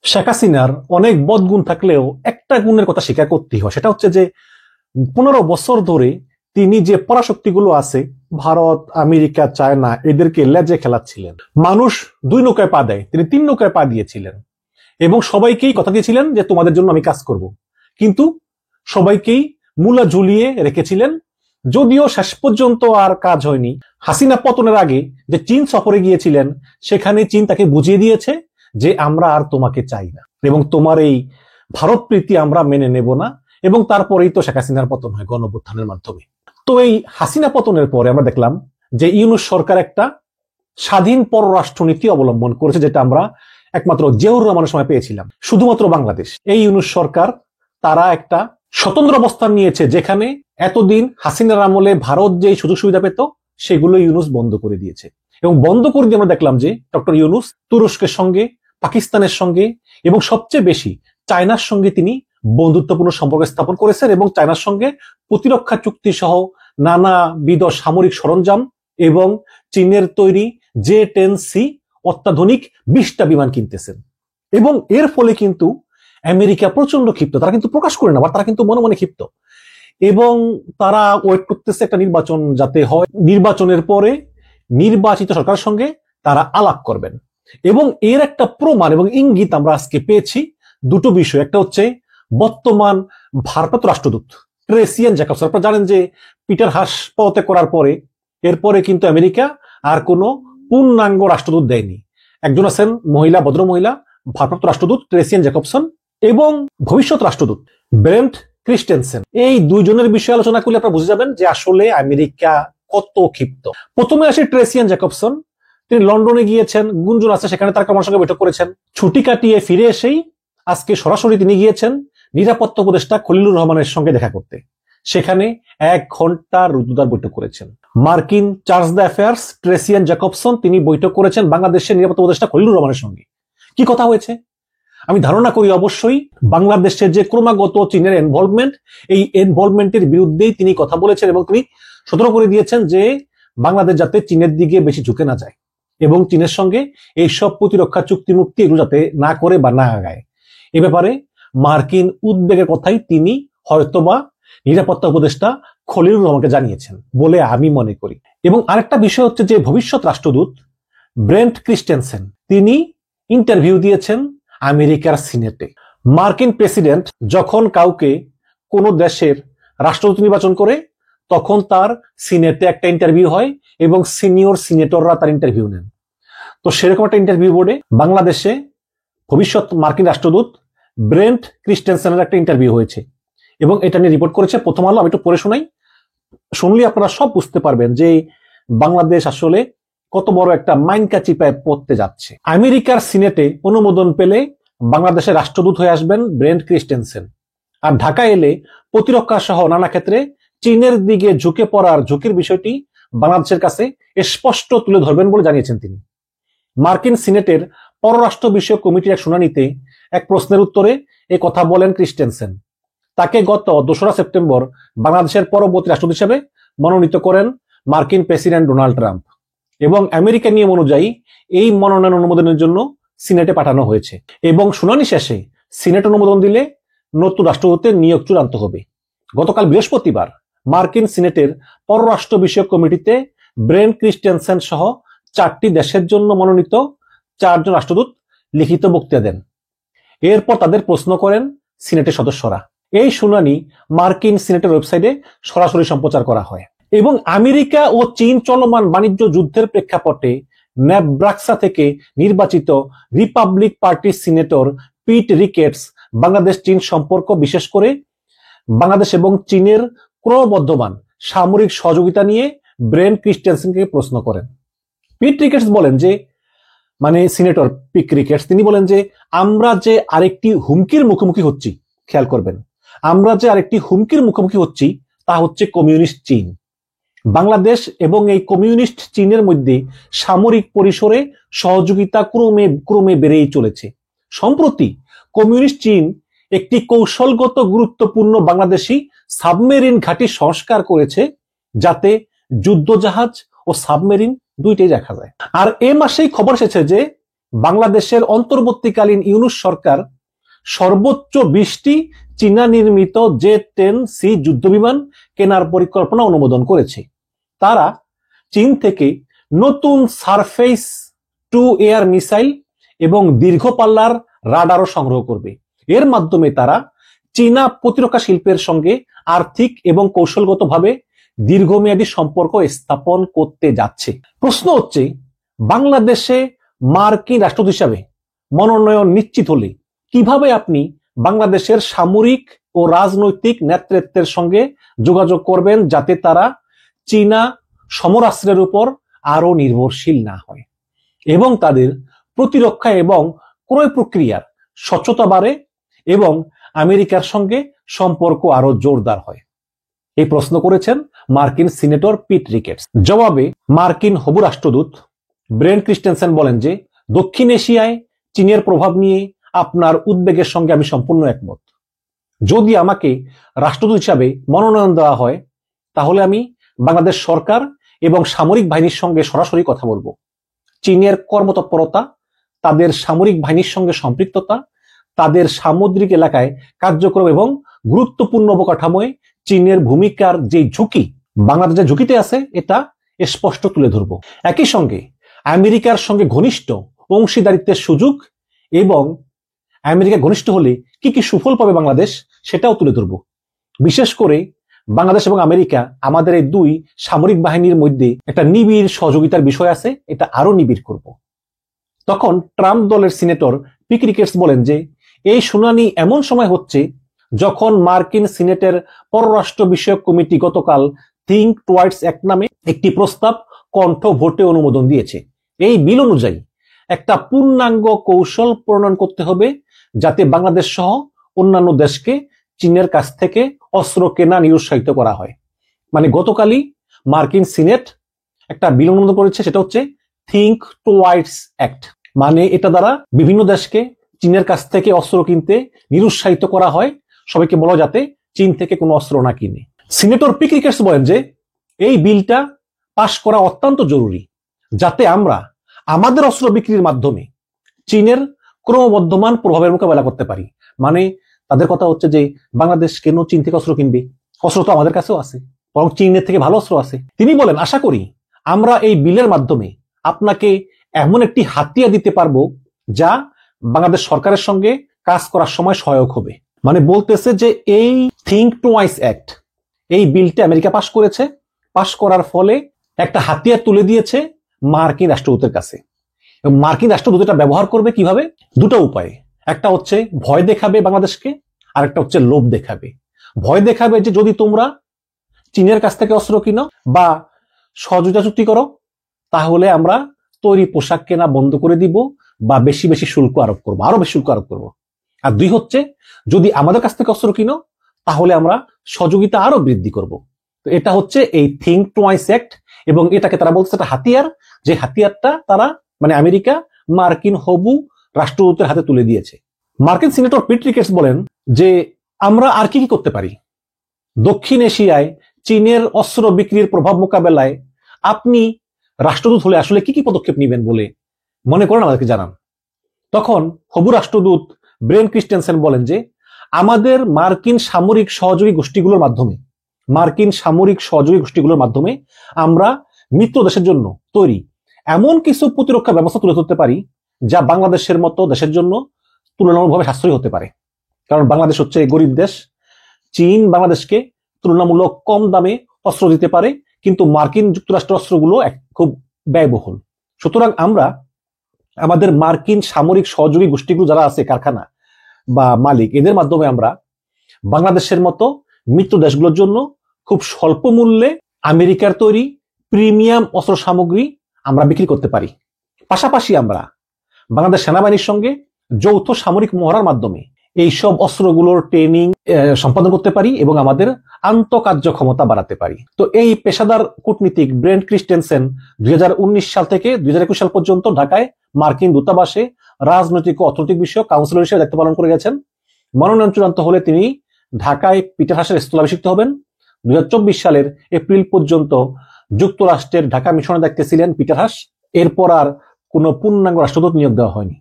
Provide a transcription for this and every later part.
শেখ হাসিনার অনেক বদগুণ থাকলেও একটা গুণের কথা স্বীকার করতেই হয়, সেটা হচ্ছে যে 15 বছর ধরে তিনি যে পরাশক্তিগুলো আছে ভারত, আমেরিকা, চায়না এদেরকে লেজে খেলাচ্ছিলেন। মানুষ 2 নৌকায় পা দেয়, তিনি 3 নৌকায় পা দিয়েছিলেন এবং সবাইকেই কথা দিয়েছিলেন যে তোমাদের জন্য আমি কাজ করব, কিন্তু সবাইকেই মূলা ঝুলিয়ে রেখেছিলেন। যদিও শেষ পর্যন্ত আর কাজ হয়নি। হাসিনা পতনের আগে যে চীন সফরে গিয়েছিলেন, সেখানে চীন তাকে বুঝিয়ে দিয়েছে যে আমরা আর তোমাকে চাই না এবং তোমার এই ভারত প্রীতি আমরা মেনে নেব না। এবং তারপরেই তো শেখ হাসিনার পতন হয় গণঅভ্যুত্থানের মাধ্যমে। তো এই হাসিনা পতনের পরে আমরা দেখলাম যে ইউনূস সরকার একটা স্বাধীন পররাষ্ট্রনীতি অবলম্বন করেছে, যেটা আমরা একমাত্র জিয়াউর রহমানের সময় পেয়েছিলাম। শুধুমাত্র বাংলাদেশ, এই ইউনূস সরকার তারা একটা স্বতন্ত্র অবস্থান নিয়েছে, যেখানে এতদিন হাসিনার আমলে ভারত যে সুযোগ সুবিধা পেত সেগুলো ইউনূস বন্ধ করে দিয়েছে। এবং বন্ধ করে দিয়ে আমরা দেখলাম যে ডক্টর ইউনূস তুরস্কের সঙ্গে, পাকিস্তানের সঙ্গে এবং সবচেয়ে বেশি চায়নার সঙ্গে তিনি বন্ধুত্বপূর্ণ সম্পর্ক স্থাপন করেছেন এবং চায়নার সঙ্গে প্রতিরক্ষা চুক্তি সহ নানাবিধ সামরিক সরঞ্জাম এবং চীনের তৈরি J-10C অত্যাধুনিক 20টা বিমান কিনতেছেন। এবং এর ফলে কিন্তু আমেরিকা প্রচন্ড ক্ষিপ্ত। তারা কিন্তু প্রকাশ করে না, তারা কিন্তু মনে মনে ক্ষিপ্ত এবং তারা ওয়েট করতেছে একটা নির্বাচন যাতে হয়। নির্বাচনের পরে নির্বাচিত সরকারের সঙ্গে তারা আলাপ করবেন এবং এর একটা প্রমাণ এবং ইঙ্গিত আমরা আজকে পেয়েছি দুটো বিষয়। একটা হচ্ছে বর্তমান ভারপ্রাপ্ত রাষ্ট্রদূত ট্রেসিয়ান জ্যাকবসন। আপনারা জানেন যে পিটার হাস পদত্যাগ করার পরে এরপরে কিন্তু আমেরিকা আর কোনো পূর্ণাঙ্গ রাষ্ট্রদূত দেয়নি। একজন আছেন মহিলা, ভদ্র মহিলা ভারপ্রাপ্ত রাষ্ট্রদূত ট্রেসিয়ান জ্যাকবসন এবং ভবিষ্যৎ রাষ্ট্রদূত ব্রেন্ট ক্রিস্টেনসেন। এই দুইজনের বিষয়ে আলোচনা করলে আপনারা বুঝে যাবেন যে আসলে আমেরিকা কত ক্ষিপ্ত। প্রথমে আসে ট্রেসিয়ান জ্যাকবসন। তিনি লন্ডনে গিয়েছেন, গুঞ্জন আছে সেখানে তার আমার সঙ্গে বৈঠক করেছেন। ছুটি কাটিয়ে ফিরে এসেই আজকে সরাসরি তিনি গিয়েছেন নিরাপত্তা উপদেষ্টা খলিলুর রহমানের সঙ্গে দেখা করতে। সেখানে 1 ঘন্টা রুদ্ধদ্বার বৈঠক করেছেন। মার্কিন charge the affairs Tracey Ann Jacobson তিনি বৈঠক করেছেন বাংলাদেশের নিরাপত্তা উপদেষ্টা খলিলুর রহমানের সঙ্গে। কি কথা হয়েছে? আমি ধারণা করি অবশ্যই বাংলাদেশের যে ক্রমাগত চীনের ইনভলভমেন্ট, এই ইনভলভমেন্টের বিরুদ্ধেই তিনি কথা বলেছেন এবং তিনি সতর্ক করে দিয়েছেন যে বাংলাদেশ যাতে চীনের দিকে বেশি ঝুঁকে না যায় এবং চীনের সঙ্গে এই সব প্রতিরক্ষা চুক্তি মুক্তি এগুলো যাতে না করে বা না আগায়। এ ব্যাপারে মার্কিন উদ্বেগের কথাই তিনি হয়তোবা নিরাপত্তা উপদেষ্টা খলিলুর রহমানকে জানিয়েছেন বলে আমি মনে করি। এবং আরেকটা বিষয় হচ্ছে যে ভবিষ্যৎ রাষ্ট্রদূত ব্রেন্ট ক্রিস্টেনসেন তিনি ইন্টারভিউ দিয়েছেন আমেরিকার সিনেটে। মার্কিন প্রেসিডেন্ট যখন কাউকে কোনো দেশের রাষ্ট্রদূত নির্বাচন করে তখন তার সিনেটে একটা ইন্টারভিউ হয় এবং সিনিয়র সিনেটররা তার ইন্টারভিউ নেন। তো সেরকম একটা ইন্টারভিউ বোর্ডে বাংলাদেশে ভবিষ্যৎ মার্কিন রাষ্ট্রদূত ব্রেন্ট ক্রিস্টেনসেনের একটা ইন্টারভিউ হয়েছে এবং এটা নিয়ে রিপোর্ট করেছে প্রথম আলো। আমি একটু পড়ে শোনাই, শুনলে আপনারা সব বুঝতে পারবেন যে বাংলাদেশ আসলে কত বড় একটা মাইনকা চিপায় পড়তে যাচ্ছে। আমেরিকার সিনেটে অনুমোদন পেলে বাংলাদেশের রাষ্ট্রদূত হয়ে আসবেন ব্রেন্ট ক্রিস্টেনসেন। আর ঢাকা এলে প্রতিরক্ষা সহ নানা ক্ষেত্রে চীনের দিকে ঝুঁকে পড়ার ঝুঁকির বিষয়টি বাংলাদেশের কাছে স্পষ্ট তুলে ধরবেন বলে জানিয়েছেন তিনি। মার্কিন সিনেটের পররাষ্ট্র বিষয়ক কমিটির এক শুনানিতে এক প্রশ্নের উত্তরে এ কথা বলেন ক্রিস্টেনসেন। তাকে গত 2রা সেপ্টেম্বর বাংলাদেশের পরবর্তী রাষ্ট্রদূত হিসেবে মনোনীত করেন মার্কিন প্রেসিডেন্ট ডোনাল্ড ট্রাম্প এবং আমেরিকা নিয়ম অনুযায়ী এই মনোনয়ন অনুমোদনের জন্য সিনেটে পাঠানো হয়েছে এবং শুনানি শেষে সিনেট অনুমোদন দিলে নতুন রাষ্ট্রদূতের নিয়োগ চূড়ান্ত হবে। গতকাল বৃহস্পতিবার মার্কিন সিনেটের পররাষ্ট্র বিষয়ক কমিটিতে ব্রেন্ট ক্রিস্টেনসেন সহ 4টি দেশের জন্য মনোনীত 4 জন রাষ্ট্রদূত লিখিত বক্তৃতা দেন। এরপর তাদের প্রশ্ন করেন সিনেটের সদস্যরা। এই শুনানি মার্কিন সিনেটের ওয়েবসাইটে সরাসরি সম্প্রচার করা হয় এবং আমেরিকা ও চীন চলমান বাণিজ্য যুদ্ধের প্রেক্ষাপটে নেব্রাস্কা থেকে নির্বাচিত রিপাবলিক পার্টির সিনেটর পিট রিকেটস বাংলাদেশ চীন সম্পর্ক, বিশেষ করে বাংলাদেশ এবং চীনের ক্রমবর্ধমান সামরিক সহযোগিতা নিয়ে ব্রেন্ট ক্রিস্টেনসেনকে প্রশ্ন করেন। পিট রিকেটস বলেন যে সিনেটর পিট রিকেটস তিনি বলেন যে আমরা যে আরেকটি হুমকির মুখোমুখি হচ্ছি, খেয়াল করবেন, আমরা যে আরেকটি হুমকির মুখোমুখি হচ্ছি তা হচ্ছে কমিউনিস্ট চীন। বাংলাদেশ এবং এই কমিউনিস্ট চীনের মধ্যে সামরিক পরিসরে সহযোগিতা ক্রমে বেড়েই চলেছে। সম্প্রতি কমিউনিস্ট চীন একটি কৌশলগত গুরুত্বপূর্ণ বাংলাদেশি সাবমেরিন ঘাঁটি সংস্কার করেছে যাতে যুদ্ধজাহাজ ও সাবমেরিন দুইটাই রাখা যায়। আর এ মাসেই খবর এসেছে যে বাংলাদেশের অন্তর্বর্তীকালীন ইউনূস সরকার সর্বোচ্চ 20টি চীনা নির্মিত J-10C যুদ্ধবিমান কেনার পরিকল্পনা অনুমোদন করেছে। তারা চীন থেকে নতুন সারফেস টু এয়ার মিসাইল এবং দীর্ঘ পাল্লার রাডারও সংগ্রহ করবে। এর মাধ্যমে তারা চীনা প্রতিরক্ষা শিল্পের সঙ্গে আর্থিক এবং কৌশলগতভাবে দীর্ঘমেয়াদী সম্পর্ক স্থাপন করতে যাচ্ছে। প্রশ্ন হচ্ছে, বাংলাদেশে মার্কিন রাষ্ট্রদূত হিসাবে মনোনয়ন নিশ্চিত হলে কিভাবে আপনি বাংলাদেশের সামরিক ও রাজনৈতিক নেতৃত্বের সঙ্গে যোগাযোগ করবেন যাতে তারা চীনা সমরাস্ত্রের উপর আরো নির্ভরশীল না হয় এবং তাদের প্রতিরক্ষা এবং ক্রয় প্রক্রিয়ার স্বচ্ছতা বাড়ে এবং আমেরিকার সঙ্গে সম্পর্ক আরো জোরদার হয়? এই প্রশ্ন করেছেন মার্কিন সিনেটর পিট রিকেটস। জবাবে মার্কিন হবু রাষ্ট্রদূত ব্রেন ক্রিস্টেনসেন বলেন যে দক্ষিণ এশিয়ায় চীনের প্রভাব নিয়ে আপনার উদ্বেগের সঙ্গে আমি সম্পূর্ণ একমত। যদি আমাকে রাষ্ট্রদূত হিসাবে মনোনয়ন দেওয়া হয় তাহলে আমি বাংলাদেশ সরকার এবং সামরিক বাহিনীর সঙ্গে সরাসরি কথা বলবো। চীনের কর্মতৎপরতা, তাদের সামরিক বাহিনীর সঙ্গে সম্পৃক্ততা, তাদের সামুদ্রিক এলাকায় কার্যক্রম এবং গুরুত্বপূর্ণ অবকাঠামোয় চীনের ভূমিকার যে ঝুঁকি বাংলাদেশ যে ঝুঁকিতে আছে এটা স্পষ্ট তুলে ধরব। একই সঙ্গে আমেরিকার সঙ্গে ঘনিষ্ঠ অংশীদারিত্বের সুযোগ এবং আমেরিকা ঘনিষ্ঠ হলে কি কি সুফল পাবে বাংলাদেশ সেটাও তুলে ধরব। বিশেষ করে বাংলাদেশ এবং আমেরিকা আমাদের এই দুই সামরিক বাহিনীর মধ্যে একটা নিবিড় সহযোগিতার বিষয় আছে, এটা আরো নিবিড় করব। তখন ট্রাম্প দলের সিনেটর পিট রিকেটস বলেন যে এই শুনানি এমন সময় হচ্ছে যখন মার্কিন সিনেটের পররাষ্ট্র বিষয়ক কমিটি গতকাল থিংক টুয়ার্ডস অ্যাক্ট নামে একটি প্রস্তাব কণ্ঠ ভোটে অনুমোদন দিয়েছে। এই বিল অনুযায়ী একটা পূর্ণাঙ্গ কৌশল প্রণয়ন করতে হবে যাতে বাংলাদেশ সহ অন্যান্য দেশকে চীনের কাছ থেকে অস্ত্র কেনা নিরুৎসাহিত করা হয়। মানে গতকালই মার্কিন সিনেট একটা বিল অনুমোদন করেছে, সেটা হচ্ছে থিংক টুয়ার্ডস অ্যাক্ট। মানে এটা দ্বারা বিভিন্ন দেশকে চীনের কাছ থেকে অস্ত্র কিনতে নিরুৎসাহিত করা হয়, সবাইকে বলা যাতে চীন থেকে কোনো অস্ত্র না কিনে। সিনেটর পিট রিকেটস বলেন যে এই বিলটা পাশ করা অত্যন্ত জরুরি যাতে আমরা আমাদের অস্ত্র বিক্রির মাধ্যমে চীনের ক্রমবর্ধমান প্রভাবের মোকাবেলা করতে পারি। মানে তাদের কথা হচ্ছে যে বাংলাদেশ কেন চীন থেকে অস্ত্র কিনবে, অস্ত্র তো আমাদের কাছেও আছে, বরং চীনের থেকে ভালো অস্ত্র আছে। তিনি বলেন আশা করি আমরা এই বিলের মাধ্যমে আপনাকে এমন একটি হাতিয়ার দিতে পারবো যা বাংলাদেশ সরকারের সঙ্গে কাজ করার সময় সহায়ক হবে। মানে বলতেছে যে এই থিংক টুয়াইস অ্যাক্ট, এই বিলটা আমেরিকা পাশ করেছে, পাশ করার ফলে একটা হাতিয়ার তুলে দিয়েছে মার্কিন রাষ্ট্রদূতের কাছে। মার্কিন রাষ্ট্রদূত এটা ব্যবহার করবে কিভাবে? দুটো উপায়ে। একটা হচ্ছে ভয় দেখাবে বাংলাদেশকে, আর একটা হচ্ছে লোভ দেখাবে। ভয় দেখাবে যে যদি তোমরা চীনের কাছ থেকে অস্ত্র কিনো বা সহযোগিতা চুক্তি করো তাহলে আমরা তৈরি পোশাক কেনা বন্ধ করে দিব বা বেশি বেশি শুল্ক আরোপ করবো, আরো বেশি শুল্ক আরোপ করবো। আর দুই হচ্ছে যদি আমাদের কাছ থেকে অস্ত্র কিনো তাহলে আমরা সহযোগিতা আরো বৃদ্ধি করব। তো এটা হচ্ছে এই থিংক টুয়াইস অ্যাক্ট এবং এটাকে তারা বলছে একটা হাতিয়ার, যে হাতিয়ারটা তারা মানে আমেরিকা মার্কিন হবু রাষ্ট্রদূতের হাতে তুলে দিয়েছে। মার্কিন সিনেটর পিট রিকেটস বলেন যে আমরা আর কি কি করতে পারি। দক্ষিণ এশিয়ায় চীনের অস্ত্র বিক্রির প্রভাব মোকাবেলায় আপনি রাষ্ট্রদূত হলে আসলে কি কি পদক্ষেপ নেবেন বলে মনে করেন আমাদেরকে জানান। তখন হবু রাষ্ট্রদূত ব্রেন ক্রিস্টেনসেন বলেন যে আমাদের মার্কিন সামরিক সহযোগী গোষ্ঠীগুলোর মাধ্যমে আমরা মিত্র দেশের জন্য তৈরি এমন কিছু প্রতিরক্ষা ব্যবস্থা তুলে ধরতে পারি যা বাংলাদেশের মতো দেশের জন্য তুলনামূলকভাবে সাশ্রয়ী হতে পারে। কারণ বাংলাদেশ হচ্ছে গরিব দেশ, চীন বাংলাদেশকে তুলনামূলক কম দামে অস্ত্র দিতে পারে, কিন্তু মার্কিন যুক্তরাষ্ট্র অস্ত্রগুলো খুব ব্যয়বহুল। সুতরাং আমরা আমাদের মার্কিন সামরিক সহযোগী গোষ্ঠীগুলো যারা আছে, কারখানা বা মালিক, এদের মাধ্যমে আমরা বাংলাদেশের মতো মিত্র দেশগুলোর জন্য খুব স্বল্প মূল্যে আমেরিকার তৈরি প্রিমিয়াম অস্ত্র সামগ্রী আমরা বিক্রি করতে পারি। পাশাপাশি আমরা বাংলাদেশ সেনাবাহিনীর সঙ্গে যৌথ সামরিক মহড়ার মাধ্যমে এইসব অস্ত্রগুলোর ট্রেনিং সম্পাদন করতে পারি এবং আমাদের আন্তঃকার্য ক্ষমতা বাড়াতে পারি। তো এই পেশাদার কূটনীতিক ব্রেন ক্রিস্টেনসেন 2019 সাল থেকে 2021 সাল পর্যন্ত ঢাকায় মার্কিন দূতাবাসে রাজনৈতিক ও অর্থনৈতিক বিষয়ক কাউন্সিলর হিসেবে দায়িত্ব পালন করে গেছেন। মনোনয়ন চূড়ান্ত হলে তিনি ঢাকায় পিটার হাসের স্থলাভিষিক্ত হবেন। 2024 সালের এপ্রিল পর্যন্ত যুক্তরাষ্ট্রের ঢাকা মিশনের দায়িত্বে ছিলেন পিটার হাস। এরপর আর কোনো পূর্ণাঙ্গ রাষ্ট্রদূত নিয়োগ দেওয়া হয়নি।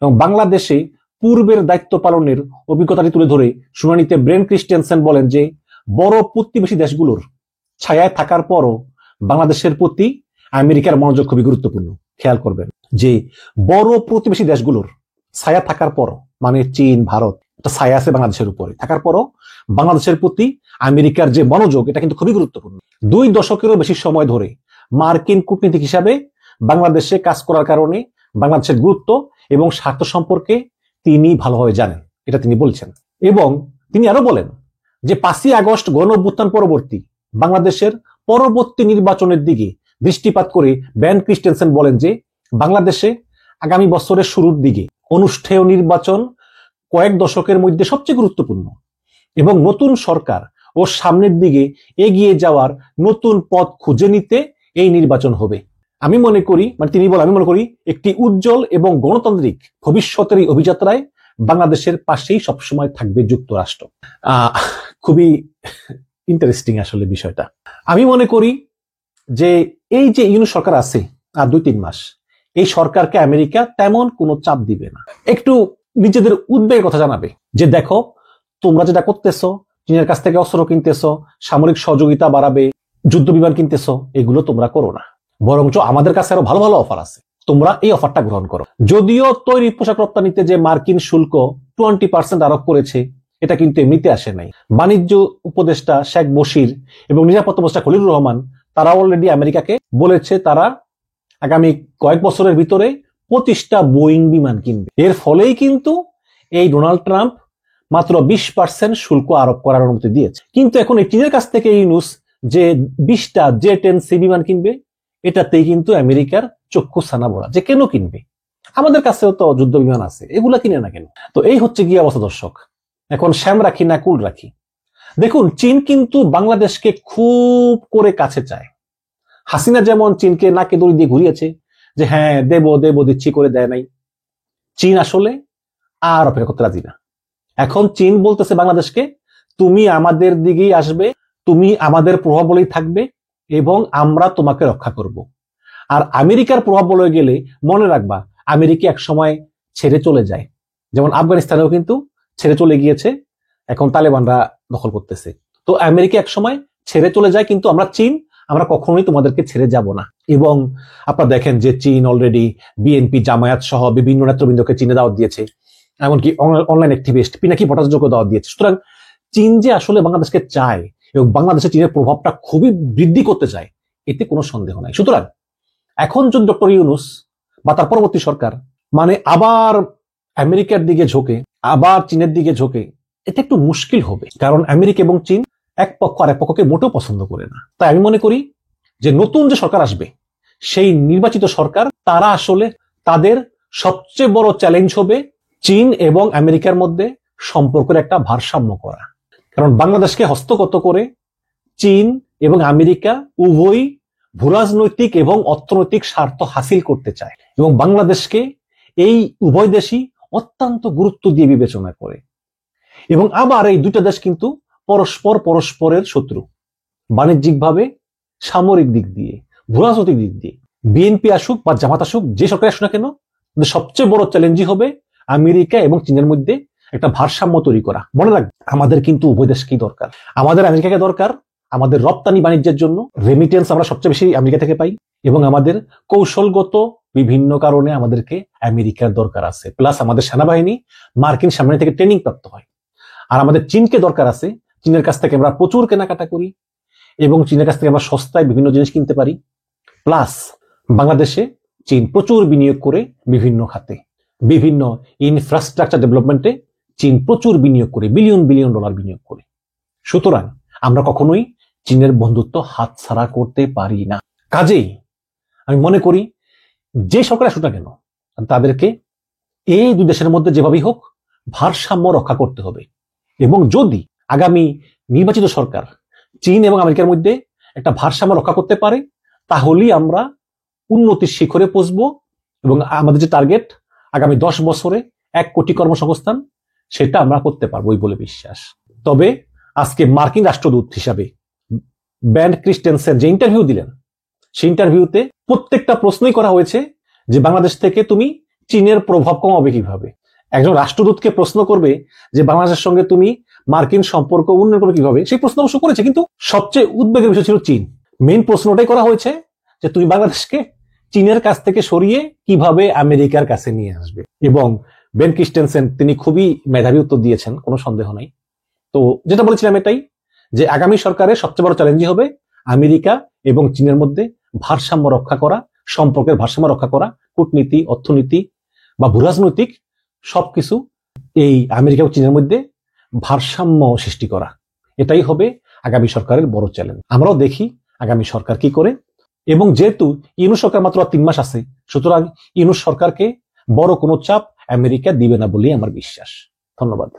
এবং বাংলাদেশে পূর্বের দায়িত্ব পালনের অভিজ্ঞতাটি তুলে ধরে শুনানিতে ব্রেন ক্রিস্টেনসেন বলেন যে বড় প্রতিবেশী দেশগুলোর ছায়ায় থাকার পরও বাংলাদেশের প্রতি আমেরিকার মনোযোগ খুবই গুরুত্বপূর্ণ। খেয়াল করবেন যে বড় প্রতিবেশী দেশগুলোর ছায়া থাকার পরও, মানে চীন, ভারত, একটা ছায়া আছে বাংলাদেশের উপরে, থাকার পরও বাংলাদেশের প্রতি আমেরিকার যে মনোযোগ, এটা কিন্তু খুবই গুরুত্বপূর্ণ। 2 দশকেরও বেশি সময় ধরে মার্কিন কূটনীতিক হিসাবে বাংলাদেশে কাজ করার কারণে বাংলাদেশের গুরুত্ব এবং স্বার্থ সম্পর্কে তিনি ভালোভাবে জানেন, এটা তিনি বলছেন। এবং তিনি আরো বলেন যে 5ই আগস্ট গণঅভ্যুত্থান পরবর্তী বাংলাদেশের পরবর্তী নির্বাচনের দিকে দৃষ্টিপাত করে ব্রেন ক্রিস্টেনসেন বলেন যে বাংলাদেশে আগামী বছরের শুরুর দিকে অনুষ্ঠেয় নির্বাচন কয়েক দশকের মধ্যে সবচেয়ে গুরুত্বপূর্ণ এবং নতুন সরকার ও সামনের দিকে এগিয়ে যাওয়ার নতুন পথ খুঁজে নিতে এই নির্বাচন হবে। আমি মনে করি, মানে তিনি বলেন, আমি মনে করি একটি উজ্জ্বল এবং গণতান্ত্রিক ভবিষ্যতের এই অভিযাত্রায় বাংলাদেশের পাশেই সবসময় থাকবে যুক্তরাষ্ট্র। খুবই ইন্টারেস্টিং আসলে বিষয়টা। আমি মনে করি যে এই যে ইউনিট সরকার আছে আর 2-3 মাস, এই সরকারকে আমেরিকা তেমন কোনো চাপ দিবে না। একটু নিজেদের উদ্বেগের কথা জানাবে যে দেখো, তোমরা যেটা করতেছো, চীনের কাছ থেকে অস্ত্র কিনতেছো, সামরিক সহযোগিতা বাড়াবে, যুদ্ধ বিমান কিনতেছো, এগুলো তোমরা করো না, বরঞ্চ আমাদের কাছে আরো ভালো ভালো অফার আছে, তোমরা এই অফারটা গ্রহণ করো। যদিও তৈরি পোশাক রপ্তানিতে যে মার্কিন শুল্ক 20% আরোপ করেছে, এটা কিন্তু এমনিতে আসে নাই। বাণিজ্য উপদেষ্টা শেখ বশির এবং নিরাপত্তা উপদেষ্টা খলিলুর রহমান তারা অলরেডি আমেরিকাকে বলেছে তারা আগামী কয়েক বছরের ভিতরে 25টা বোয়িং বিমান কিনবে। এর ফলেই কিন্তু এই ডোনাল্ড ট্রাম্প মাত্র 20% শুল্ক আরোপ করার অনুমতি দিয়েছে। কিন্তু এখন এই চীনের কাছ থেকে ইউনুস যে 20টা J-10C বিমান কিনবে, এটাতেই কিন্তু আমেরিকার চক্ষু ছানা বড়া যে কেন কিনবে, আমাদের কাছেও তো যুদ্ধ বিমান আছে, এগুলা কিনে না কেন? তো এই হচ্ছে গিয়ে অবস্থা দর্শক। এখন শ্যাম রাখি না কুল রাখি। দেখুন, চীন কিন্তু বাংলাদেশকে খুব করে কাছে চায়। হাসিনা যেমন চীনকে নাকে দড়ি দিয়ে ঘুরিয়েছে যে হ্যাঁ দেব দেব দিচ্ছি করে দেয় নাই, চীন আসলে আর অপেক্ষা করতে রাজি না। এখন চীন বলতেছে বাংলাদেশকে, তুমি আমাদের দিকেই আসবে, তুমি আমাদের প্রভাব বলেই থাকবে এবং আমরা তোমাকে রক্ষা করব। আর আমেরিকার প্রভাব বলে গেলে মনে রাখবা, আমেরিকা এক সময় ছেড়ে চলে যায়, যেমন আফগানিস্তানেও কিন্তু ছেড়ে চলে গিয়েছে, এখন তালেবানরা দখল করতেছে। তো আমেরিকা এক সময় ছেড়ে চলে যায়, কিন্তু আমরা কখনোই তোমাদেরকে ছেড়ে যাব না। এবং আপনারা দেখেন যে চীন অলরেডি বিএনপি, জামায়াত সহ বিভিন্ন নেতৃবৃন্দকে চীনে দাওয়াত দিয়েছে, এমনকি অনলাইন অ্যাক্টিভিস্ট পিনাকি ভট্টাচার্যকে দাওয়াত দিয়েছে। সুতরাং চীন যে আসলে বাংলাদেশকে চায় এবং বাংলাদেশে চীনের প্রভাবটা খুবই বৃদ্ধি করতে চায়, এতে কোনো সন্দেহ নাই। সুতরাং এখন যদি ডক্টর ইউনুস বা তার পরবর্তী সরকার মানে আবার আমেরিকার দিকে ঝোঁকে, আবার চীনের দিকে ঝোঁকে, এটা একটু মুশকিল হবে, কারণ আমেরিকা এবং চীন এক পক্ষ আরেক পক্ষকে মোটেও পছন্দ করে না। তাই আমি মনে করি যে নতুন যে সরকার আসবে, সেই নির্বাচিত সরকার তারা আসলে তাদের সবচেয়ে বড় চ্যালেঞ্জ হবে চীন এবং আমেরিকার মধ্যে সম্পর্কের একটা ভারসাম্য করা। কারণ বাংলাদেশকে হস্তগত করে চীন এবং আমেরিকা উভয়ই ভূরাজনৈতিক এবং অর্থনৈতিক স্বার্থ হাসিল করতে চায় এবং বাংলাদেশকে এই উভয় দেশই অত্যন্ত গুরুত্ব দিয়ে বিবেচনা করে। এবং আবার এই দুটো দেশ কিন্তু পরস্পরের শত্রু, বাণিজ্যিকভাবে, সামরিক দিক দিয়ে, ভূরাজনৈতিক দিক দিয়ে। বিএনপি আসুক বা জামাত আসুক, যে সরকার আসুক না কেন, সবচেয়ে বড় চ্যালেঞ্জই হবে আমেরিকা এবং চীনের মধ্যে একটা ভারসাম্য তৈরি করা। মনে রাখবে, আমাদের কিন্তু উভয় দেশকেই দরকার। আমাদের আমেরিকাকে দরকার আমাদের রপ্তানি বাণিজ্যের জন্য, রেমিটেন্স আমরা সবচেয়ে বেশি আমেরিকা থেকে পাই, এবং আমাদের কৌশলগত বিভিন্ন কারণে আমাদেরকে আমেরিকার দরকার আছে। প্লাস আমাদের সেনাবাহিনী মার্কিন সেনাবাহিনী থেকে ট্রেনিং প্রাপ্ত হয়। আর আমাদের চীনকে দরকার আছে, চীনের কাছ থেকে আমরা প্রচুর কেনাকাটা করি এবং চীনের কাছ থেকে আমরা সস্তায় বিভিন্ন জিনিস কিনতে পারি। প্লাস বাংলাদেশে চীন প্রচুর বিনিয়োগ করে বিভিন্ন খাতে, বিভিন্ন ইনফ্রাস্ট্রাকচার ডেভেলপমেন্টে চীন প্রচুর বিনিয়োগ করে, বিলিয়ন বিলিয়ন ডলার বিনিয়োগ করে। সুতরাং আমরা কখনোই চীনের বন্ধুত্ব হাতছাড়া করতে পারি না। কাজেই আমি মনে করি যে সরকার আসুক না কেন, তাদেরকে এই দুই দেশের মধ্যে যেভাবেই হোক ভারসাম্য রক্ষা করতে হবে। এবং যদি আগামী নির্বাচিত সরকার চীন এবং আমেরিকার মধ্যে একটা ভারসাম্য রক্ষা করতে পারে, তাহলেই আমরা উন্নতির শিখরে পৌঁছবো এবং আমাদের যে টার্গেট আগামী 10 বছরে 1 কোটি কর্মসংস্থান, সেটা আমরা করতে পারবো বলে বিশ্বাস। তবে আজকে মার্কিন রাষ্ট্রদূত হিসাবে ব্রেন ক্রিস্টেনসেন যে ইন্টারভিউ দিলেন, সেই ইন্টারভিউতে প্রত্যেকটা প্রশ্নই করা হয়েছে যে বাংলাদেশ থেকে তুমি চীনের প্রভাব কমাবে কিভাবে। একজন রাষ্ট্রদূতকে প্রশ্ন করবে যে বাংলাদেশের সঙ্গে তুমি মার্কিন সম্পর্ক উন্নয়ন করবে কিভাবে, সেই প্রশ্ন অবশ্য করেছে, কিন্তু সবচেয়ে উদ্বেগের বিষয় ছিল চীন। মেইন প্রশ্নটাই করা হয়েছে যে তুমি বাংলাদেশকে চীনের কাছ থেকে সরিয়ে কিভাবে আমেরিকার কাছে নিয়ে আসবে। এবং বেন ক্রিস্টেনসেন তিনি খুবই মেধাবী উত্তর দিয়েছেন, কোনো সন্দেহ নাই। তো যেটা বলেছিলাম এটাই, যে আগামী সরকারের সবচেয়ে বড় চ্যালেঞ্জই হবে আমেরিকা এবং চীনের মধ্যে ভারসাম্য রক্ষা করা, সম্পর্কের ভারসাম্য রক্ষা করা, কূটনীতি, অর্থনীতি বা ভূরাজনৈতিক সবকিছু এই আমেরিকা ও চীনের মধ্যে ভারসাম্য সৃষ্টি করা। এটাই হবে আগামী সরকারের বড় চ্যালেঞ্জ। আমরাও দেখি আগামী সরকার কি করে। এবং যেহেতু ইউনূস সরকার মাত্র 3 মাস আছে, সুতরাং ইউনূস সরকারকে বড় কোনো চাপ আমেরিকা দিবে না বলেই আমার বিশ্বাস। ধন্যবাদ।